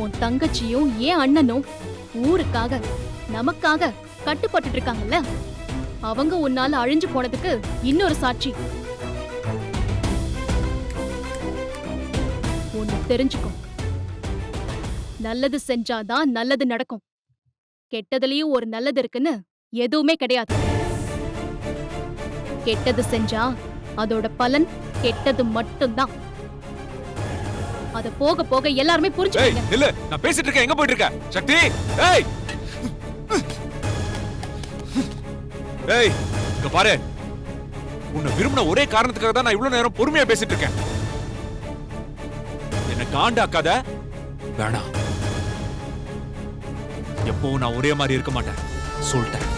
உன் தங்கச்சியும் ஏன் அண்ணனும் ஊருக்காக நமக்காக கட்டுப்பட்டு இருக்காங்கல்ல, அவங்க உன்னால அழிஞ்சு போனதுக்கு இன்னொரு சாட்சி. ஒன்னு தெரிஞ்சுக்கோ, நல்லது செஞ்சாதான் நல்லது நடக்கும். கெட்டதுலயும் ஒரு நல்லது இருக்குன்னு எதுவுமே கிடையாது. கெட்டது செஞ்சா அதோட பலன் கெட்டது மட்டும்தான். அத போக போக எல்லாருமே புரிஞ்சுக்கங்க. இல்ல, நான் பேசிட்டு இருக்கேன். எங்க போயிட்டு இருக்க சக்தி? ஏய் ஏய், இங்க பாரு. உன்னை விரும்பின ஒரே காரணத்துக்காக தான் நான் இவ்வளவு நேரம் பொறுமையா பேசிட்டு இருக்கேன். என்ன காண்டாக்காத. வேணாம். எப்பவும் நான் ஒரே மாதிரி இருக்க மாட்டேன், சொல்லிட்டேன்.